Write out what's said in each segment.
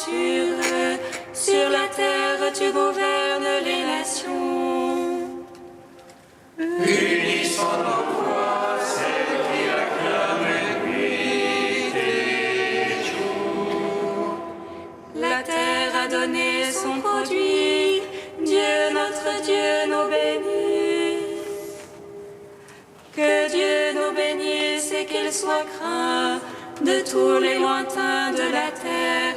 droiture. Sur la terre, tu gouvernes les nations. Unissons nos voix, celles qui acclament nuit et jour. La terre a donné son produit, Dieu, notre Dieu, nous bénit. Que Dieu nous bénisse et qu'il soit craint de tous les lointains de la terre.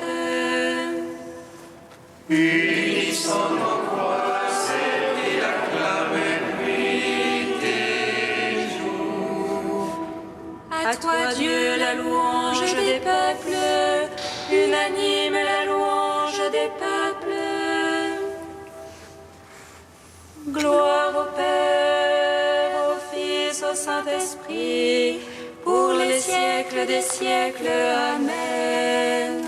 Unissons nos voix, celles qui acclament nuit et jour. À toi, Dieu, la louange des peuples, unanime la louange des peuples. Gloire au Père, au Fils, au Saint-Esprit, pour les siècles des siècles. Amen.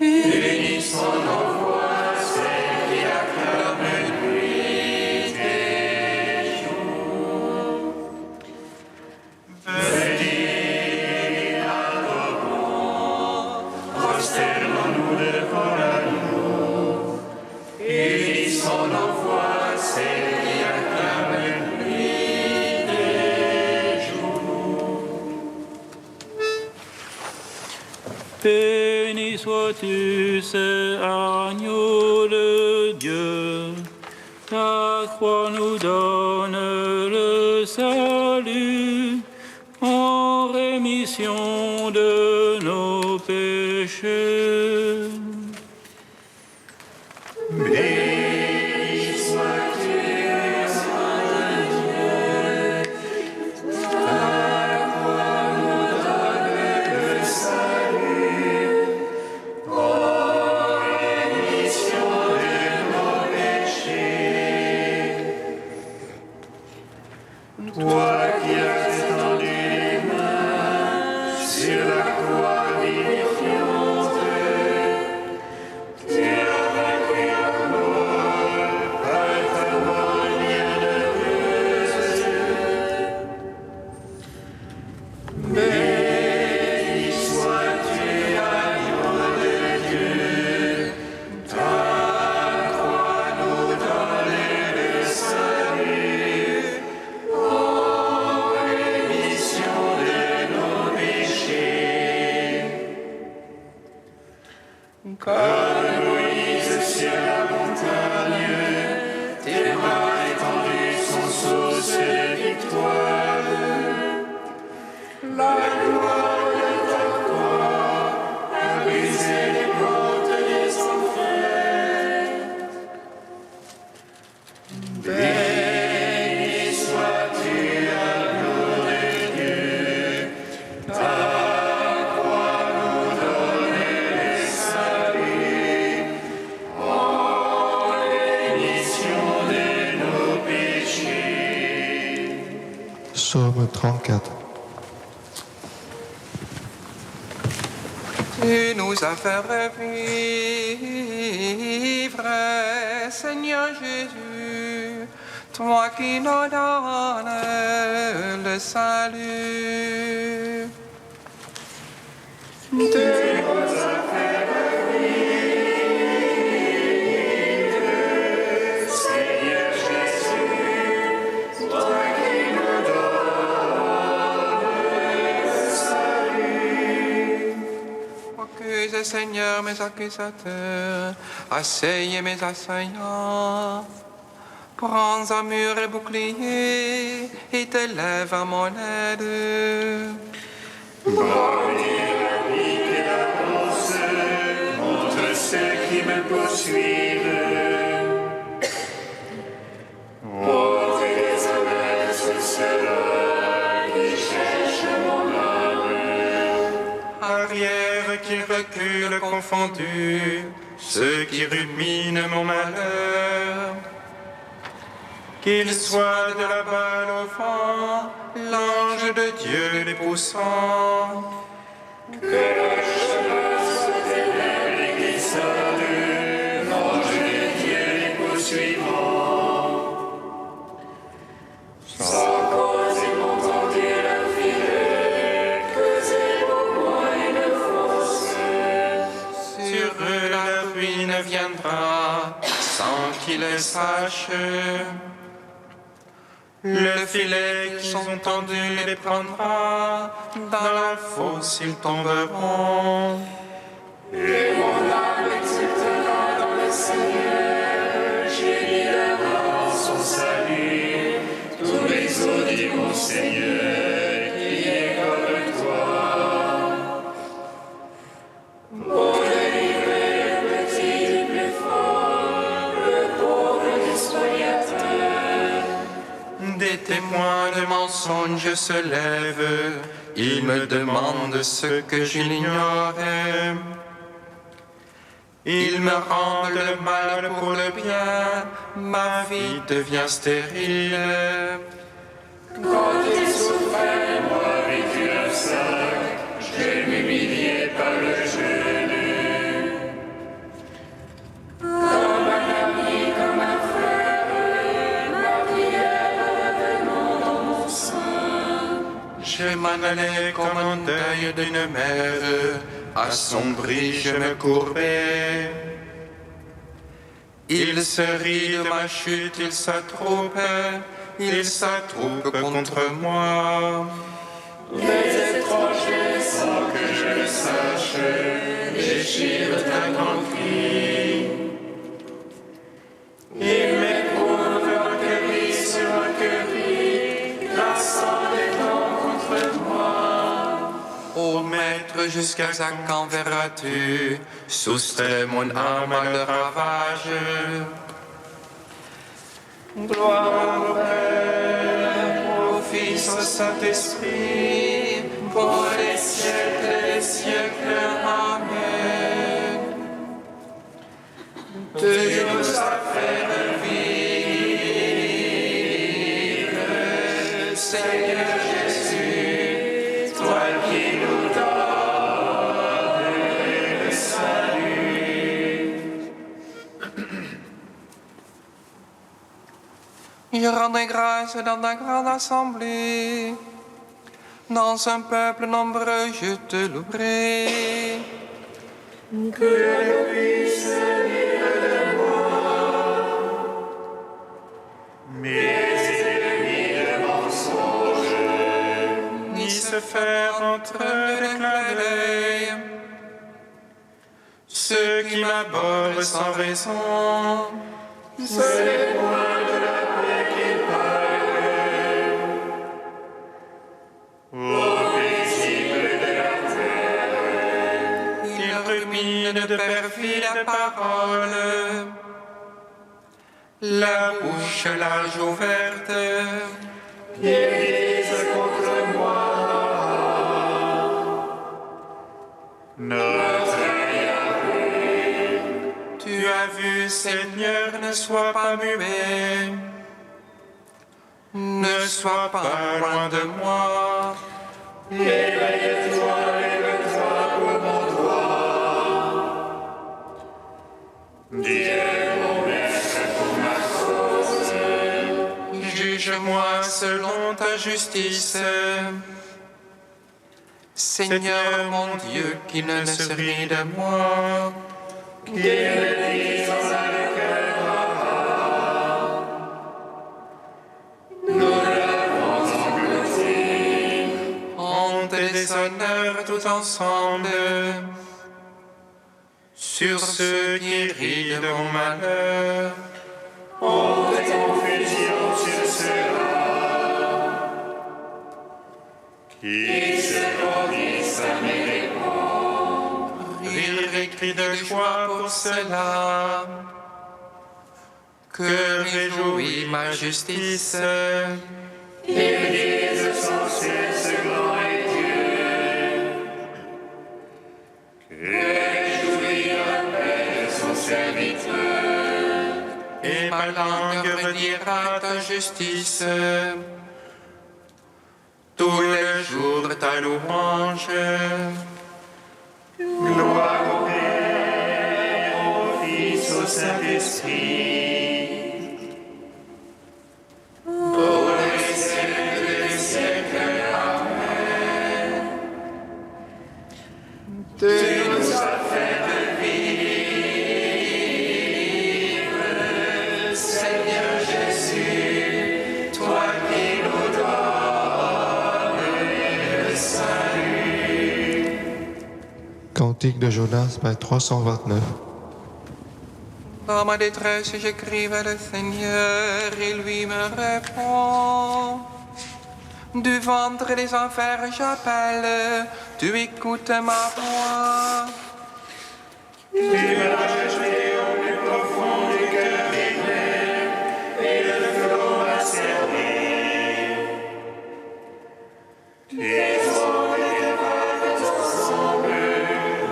Unissons nos voix, celles qui acclament nuit et jour. Venez, adorons, prosternons-nous devant l'agneau. Unissons nos voix, celles qui acclament nuit et jour. Béni sois-tu, c'est agneau de Dieu. Ta croix nous donne le salut en rémission de nos péchés. Béni sois-tu, Saint de Dieu. Ta croix nous donne le salut en rémission de nos péchés. Toi qui as étendu les mains sur la croix vivifiante, tu as vaincu la mort par ta mort bienheureuse. Béni sois-tu, agneau de Dieu. Ta croix nous donne le salut en rémission de nos péchés. Comme Moïse sur la montagne, tes bras étendus sont source de victoire. La gloire de ta croix a brisé les portes des enfers. Béni sois-tu, agneau de Dieu. Ta croix nous donne le salut en rémission de nos péchés. Psaume 34. Tu nous as fait revivre, Seigneur Jésus, toi qui nous donnes le salut. Tu nous as fait revivre, Seigneur Jésus, toi qui nous donnes le salut. Accuse, Seigneur, mes accusateurs, asseyez mes assaillants. Prends un mur et bouclier et te lève à mon aide. Brandis la pique et la lance contre ceux qui me poursuivent. Ôtez les averses ceux-là qui cherchent mon âme. Arrière qui recule confondu, ceux qui ruminent mon malheur. Qu'il soit de la balle au vent, l'ange de Dieu les poussant. Que le chemin soit élevé et glissade, l'ange de Dieu les poursuivant. Sans cause ils m'ont tendu leur filet, causé pour moi une fausse. il le sache. Le filet qu'ils ont tendu les prendra, dans la fosse ils tomberont. Et mon âme exultera dans le Seigneur, gémira en son salut. Tous les eaux diront Seigneur, qui est comme toi. Pour délivrer le petit du plus fort, le pauvre du spoliateur. Des témoins de mensonges se lèvent, ils me demandent ce que j'ignorais. Ils me rendent le mal pour le bien, ma vie devient stérile. Quand il souffrait, moi vécu un sac, je vais m'humilier par le genou. Comme un ami, comme un frère, ma prière revenant dans mon sein. Je m'en allais comme un deuil d'une mère, assombri je me courbais. Il se rit de ma chute, il s'attroupe contre moi. Les étrangers, sans que je le sache, déchirent un grand cri. Ils m'éprouvent recueilli sur recueilli, glaçant les dents contre moi. Ô maître, jusqu'à quand verras-tu soustraire mon âme à le ravage? Gloire au Père, au Fils, au Saint-Esprit, pour les siècles et les siècles. Amen. Tu nous as fait revivre, Seigneur Jésus, toi qui nous donnes le salut. Je rendrai grâce dans ta grande assemblée. Dans un peuple nombreux, je te louerai. Que le puisse venir de moi. Mes ennemis de mensonge, ni se faire entre eux le clin d'œil. Ceux qui m'abordent sans raison, c'est les points de la paix qu'ils parlent. Au paisible de la terre, ils ruminent de perfides paroles. La bouche large ouverte, ils disent contre moi. Tu as vu, Seigneur, ne sois pas muet, ne sois pas loin de moi. Éveille-toi, lève-toi pour mon droit. Dieu, mon maître, pour ma cause. Juge-moi selon ta justice. Seigneur mon Dieu, qui ne se rit de moi. Qui me dit sans le cœur rare. Nous l'avons englouti. Honte et déshonneur tout ensemble. Sur ceux qui rient de mon malheur. Honte et confusion sur ceux-là qui se grandissent à mes dépens. Rire et cri de joie pour cela. Que réjouit ma justice. Ils disent sans cesse grand est Dieu. Que réjouit la paix de son serviteur. Et ma langue redira ta justice. Tous les jours ta louange. Gloire au Père, au Fils, au Saint-Esprit. Pour les siècles des siècles. Amen. Tu nous as fait revivre, Cantique de Jonas, page 329. Dans ma détresse, j'écris vers le Seigneur et lui me répond. Du ventre des enfers, j'appelle, tu écoutes ma voix. Tu m'as rejeté au plus profond du cœur des mers, et le flot m'a servi. Tes eaux et tes vagues ensemble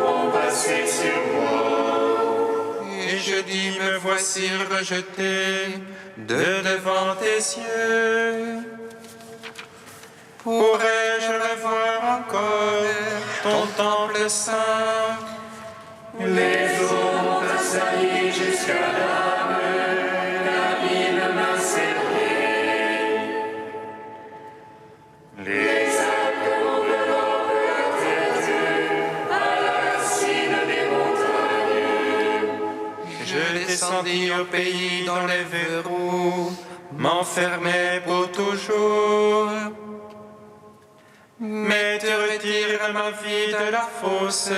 ont passé sur moi. Et je dis, me voici rejeté de devant tes yeux. Pourrais-je revoir encore ton temple saint? Les eaux m'ont assailli jusqu'à l'âme, l'abîme m'a serré. Les algues m'enveloppent la tête, à la racine des montagnes. Je descendis au pays dont les verrous m'enfermaient pour toujours. Mais tu retires ma vie de la fosse,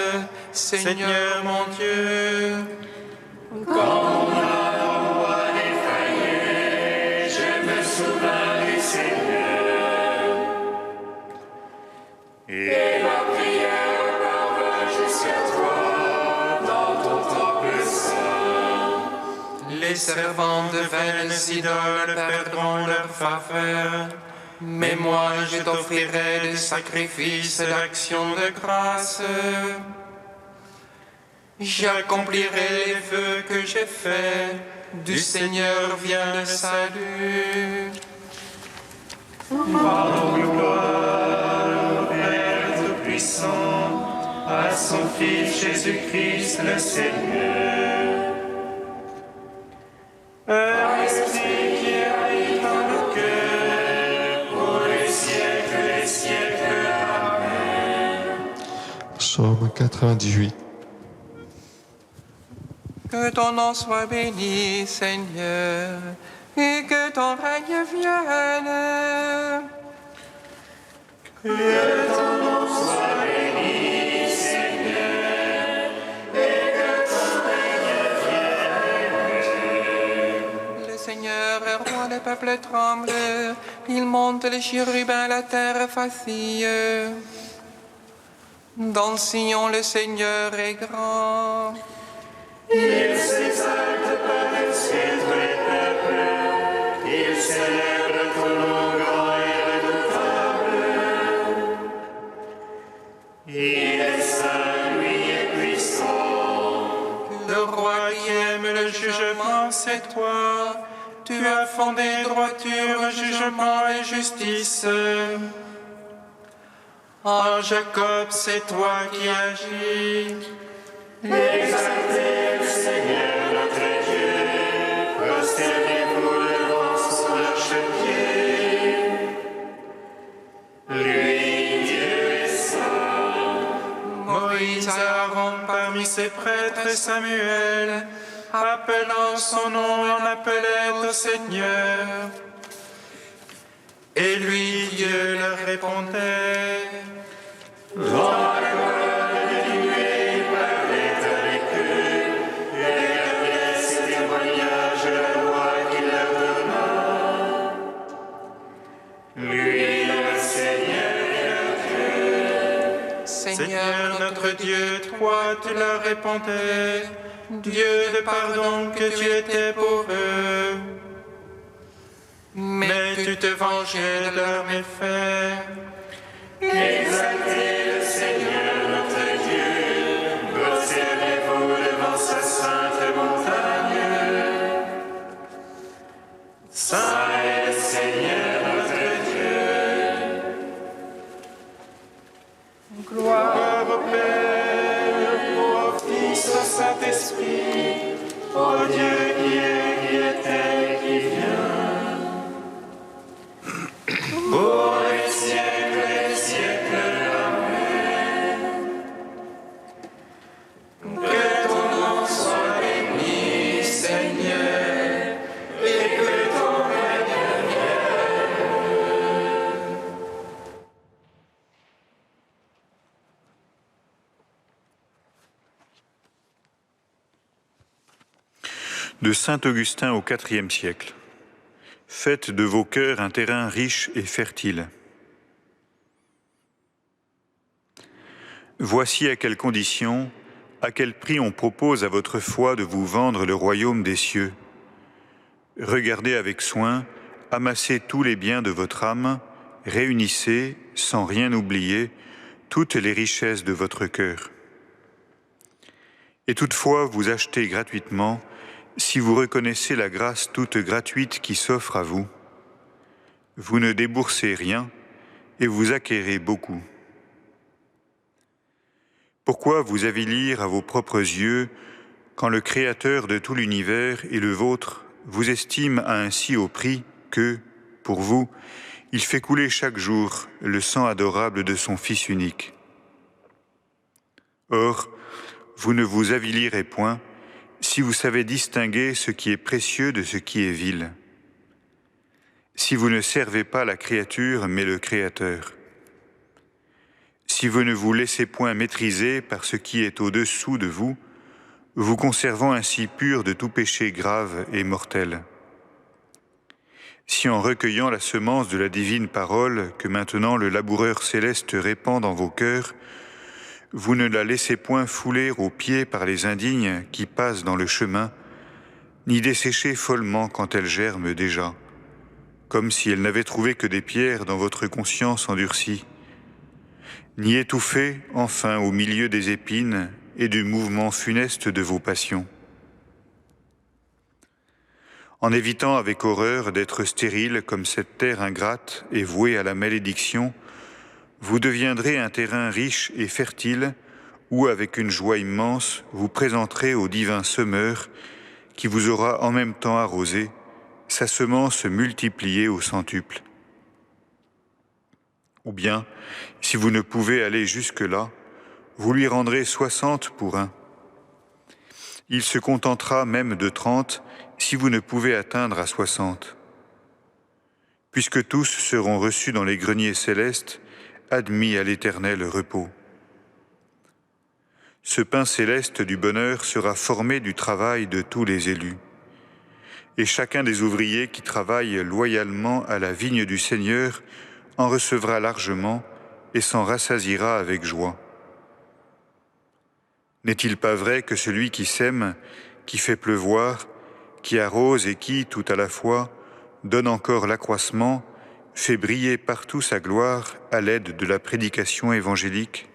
Seigneur mon Dieu. Quand mon âme défaillait, je me souvins du Seigneur. Et ma prière parvint jusqu'à toi dans ton temple saint. Les servants de vaines idoles perdront leur faveur. Mais moi, je t'offrirai des sacrifices d'action de grâce. J'accomplirai les vœux que j'ai faits. Du Seigneur vient le salut. Pardon, gloire au Père Tout-Puissant, à son Fils Jésus-Christ le Seigneur. Esprit qui habite dans nos cœurs, pour les siècles des siècles. Amen. Psaume 98. Que ton nom soit béni, Seigneur, et que ton règne vienne. Que ton nom soit béni, Seigneur, et que ton règne vienne. Le Seigneur est roi, le peuple tremble, il monte les chérubins, la terre vacille. Dans Sion, le Seigneur est grand. Il s'exalte par-dessus tous les peuples, il célèbre ton nom grand et redoutable. Il est saint, lui est puissant. Le roi qui aime le jugement, c'est toi. Tu as fondé droiture, jugement et justice. En Jacob, c'est toi qui agis. Exaltez le Seigneur notre Dieu, prosternez-vous devant son archepied. Lui, Dieu est saint. Moïse et Aaron parmi ses prêtres, Samuel, appelant son nom, en appelait au Seigneur. Et lui, Dieu leur répondait. Dans la colonne de nuée, il parlait avec eux, et regardait ses témoignages, la loi qu'il leur donna. Lui, le Seigneur est leur Dieu. Seigneur notre Dieu, toi tu leur répondais, Dieu de pardon que tu étais pour eux. Mais tu te vengeais de leurs méfaits. Exaltez le Seigneur notre Dieu, prosternez-vous devant sa sainte montagne. Saint est le Seigneur notre Dieu. Gloire au Père, au Fils, au Saint-Esprit, au Dieu qui est, qui était et qui vient. Pour les siècles des siècles. Amen. De saint Augustin au IVe siècle. Faites de vos cœurs un terrain riche et fertile. Voici à quelles conditions, à quel prix on propose à votre foi de vous vendre le royaume des cieux. Regardez avec soin, amassez tous les biens de votre âme, réunissez, sans rien oublier, toutes les richesses de votre cœur. Et toutefois, vous achetez gratuitement, si vous reconnaissez la grâce toute gratuite qui s'offre à vous. Vous ne déboursez rien et vous acquérez beaucoup. Pourquoi vous avilir à vos propres yeux quand le Créateur de tout l'univers et le vôtre vous estime à un si haut prix que, pour vous, il fait couler chaque jour le sang adorable de son Fils unique. Or, vous ne vous avilirez point si vous savez distinguer ce qui est précieux de ce qui est vil. Si vous ne servez pas la créature mais le Créateur. Si vous ne vous laissez point maîtriser par ce qui est au-dessous de vous, vous conservant ainsi pur de tout péché grave et mortel. Si en recueillant la semence de la divine parole que maintenant le laboureur céleste répand dans vos cœurs, vous ne la laissez point fouler aux pieds par les indignes qui passent dans le chemin, ni dessécher follement quand elle germe déjà, comme si elle n'avait trouvé que des pierres dans votre conscience endurcie, ni étouffer, enfin, au milieu des épines et du mouvement funeste de vos passions. En évitant avec horreur d'être stérile comme cette terre ingrate et vouée à la malédiction, vous deviendrez un terrain riche et fertile où, avec une joie immense, vous présenterez au divin semeur qui vous aura en même temps arrosé, sa semence multipliée au centuple. Ou bien, si vous ne pouvez aller jusque-là, vous lui rendrez 60 pour 1. Il se contentera même de 30 si vous ne pouvez atteindre à 60. Puisque tous seront reçus dans les greniers célestes, admis à l'éternel repos. Ce pain céleste du bonheur sera formé du travail de tous les élus. Et chacun des ouvriers qui travaillent loyalement à la vigne du Seigneur en recevra largement et s'en rassasiera avec joie. N'est-il pas vrai que celui qui sème, qui fait pleuvoir, qui arrose et qui, tout à la fois, donne encore l'accroissement, fait briller partout sa gloire à l'aide de la prédication évangélique?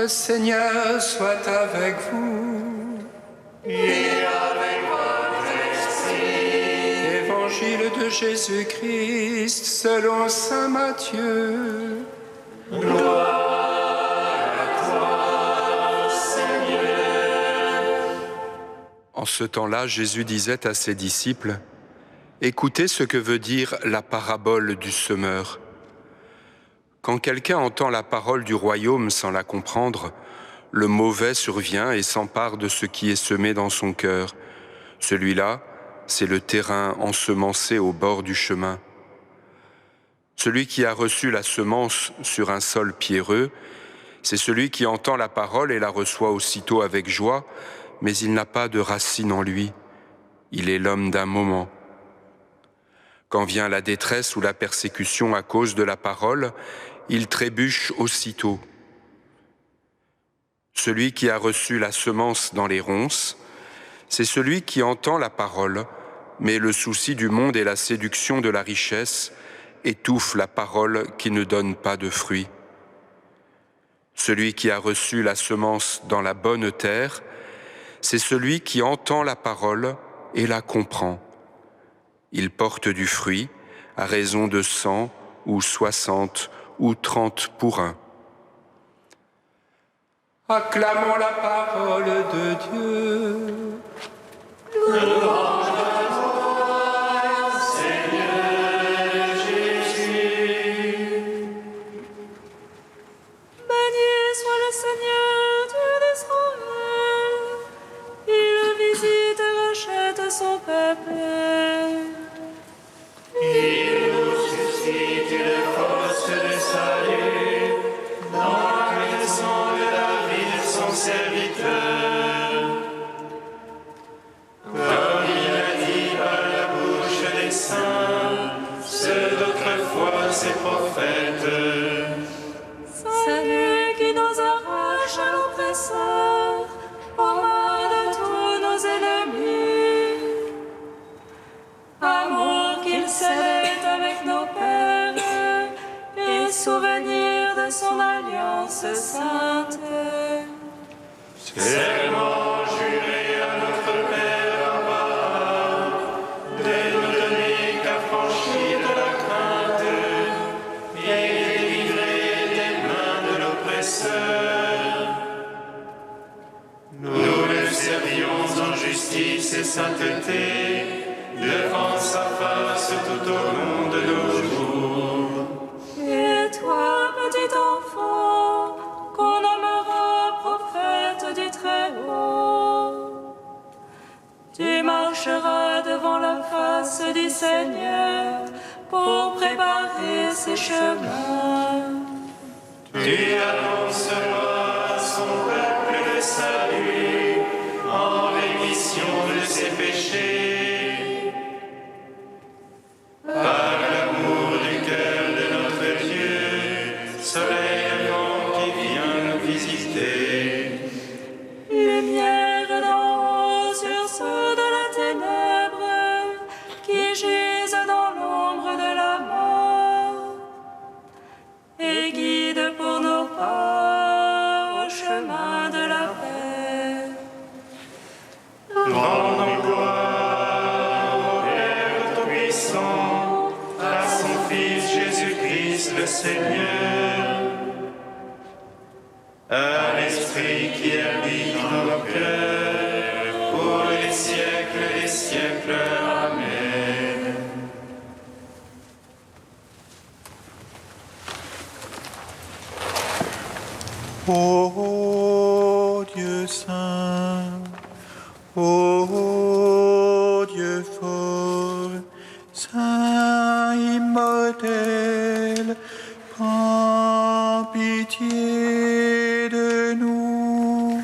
Le Seigneur soit avec vous. Jésus-Christ selon saint Matthieu. En ce temps-là, Jésus disait à ses disciples, « Écoutez ce que veut dire la parabole du semeur. Quand quelqu'un entend la parole du royaume sans la comprendre, le mauvais survient et s'empare de ce qui est semé dans son cœur. Celui-là, c'est le terrain ensemencé au bord du chemin. Celui qui a reçu la semence sur un sol pierreux, c'est celui qui entend la parole et la reçoit aussitôt avec joie, mais il n'a pas de racine en lui. Il est l'homme d'un moment. Quand vient la détresse ou la persécution à cause de la parole, il trébuche aussitôt. Celui qui a reçu la semence dans les ronces, c'est celui qui entend la parole, mais le souci du monde et la séduction de la richesse étouffent la parole qui ne donne pas de fruits. Celui qui a reçu la semence dans la bonne terre, c'est celui qui entend la parole et la comprend. Il porte du fruit à raison de 100 ou 60 ou 30 pour un. Acclamons la parole de Dieu. Louange à toi, Seigneur Jésus. Béni soit le Seigneur, Dieu d'Israël. Il visite et rachète son peuple. Il nous suscite une force de salut dans la maison de David, son serviteur. Comme il a dit par la bouche des saints, ceux d'autrefois ses prophètes. Salut qui nous arrache à l'oppresseur, aux mains de tous nos ennemis. Amour qu'il célèbre avec nos pères, et souvenir de son alliance sainte. Serment juré à notre Père Abraham, de nous donner qu'affranchis de la crainte et délivrer des mains de l'oppresseur. Nous le servions en justice et sainteté, devant sa face tout au long de nos jours. Et toi, petit enfant, qu'on nommera prophète du Très-Haut, tu marcheras devant la face du Seigneur pour préparer ses chemins. Tu annonceras à son peuple le salut en rémission de ses péchés. Par l'amour du cœur de notre Dieu, soleil levant qui vient nous visiter. Lumière d'en haut sur ceux de la ténèbre qui gisent dans l'ombre de la mort, et guide pour nos pas au chemin de la paix. Rendons gloire au Père Tout-Puissant, à son Fils Jésus-Christ le Seigneur, à l'Esprit qui habite dans nos cœurs, pour les siècles des siècles. Amen. Ô Dieu saint, ô Dieu fort, saint immortel, prends pitié de nous.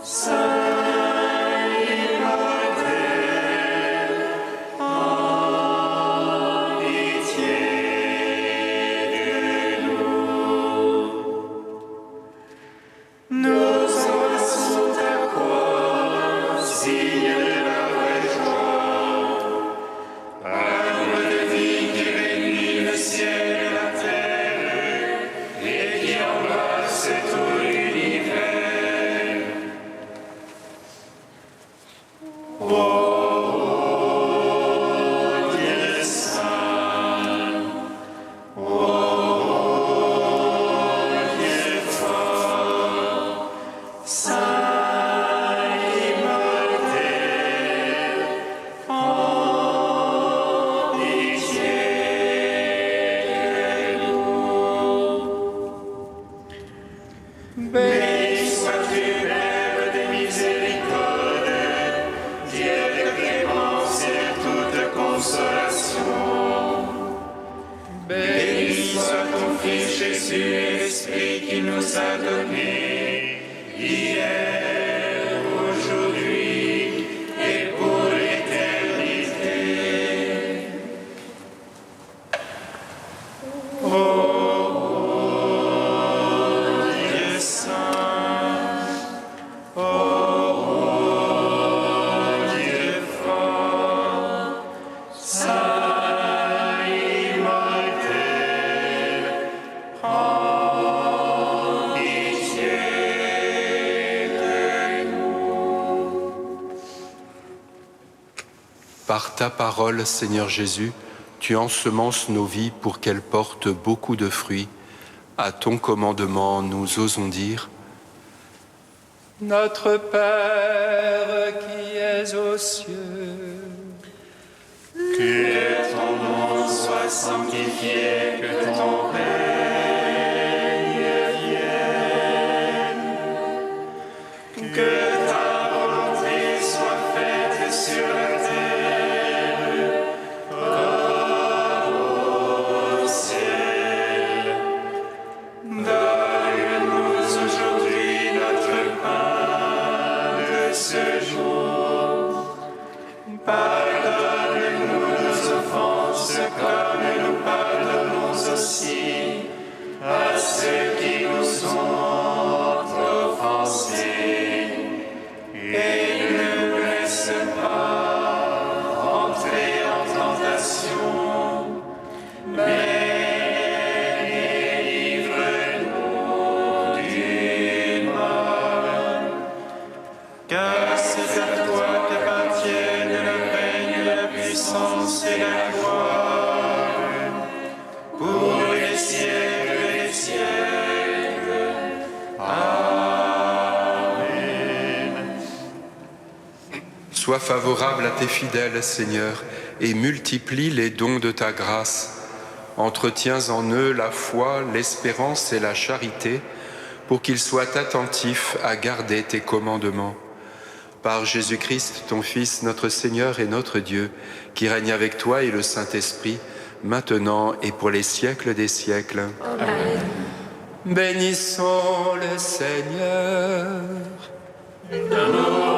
Saint immortel, Béni soit ton Fils Jésus et l'Esprit qui nous a donnés, hier, aujourd'hui et pour l'éternité. Ô Dieu saint, ô Dieu fort, saint immortel, prends pitié de nous. Par ta parole, Seigneur Jésus, tu ensemences nos vies pour qu'elles portent beaucoup de fruits. À ton commandement, nous osons dire: Notre Père qui es aux cieux, Que ton nom soit sanctifié, que ton règne vienne, que ta volonté soit faite sur la terre comme au ciel. Donne-nous aujourd'hui notre pain de ce jour. Pardonne-nous nos offenses comme nous pardonnons aussi à ceux qui nous ont offensés. Et ne nous laisse pas entrer en tentation, mais délivre-nous du mal. Car c'est à toi qu'appartiennent le règne, la puissance et la gloire, pour les siècles des siècles. Amen. Sois favorable à tes fidèles, Seigneur, et multiplie les dons de ta grâce. Entretiens en eux la foi, l'espérance et la charité, pour qu'ils soient attentifs à garder tes commandements. Par Jésus-Christ, ton Fils, notre Seigneur et notre Dieu, qui règne avec toi et le Saint-Esprit, maintenant et pour les siècles des siècles. Amen. bénissons le Seigneur. De nos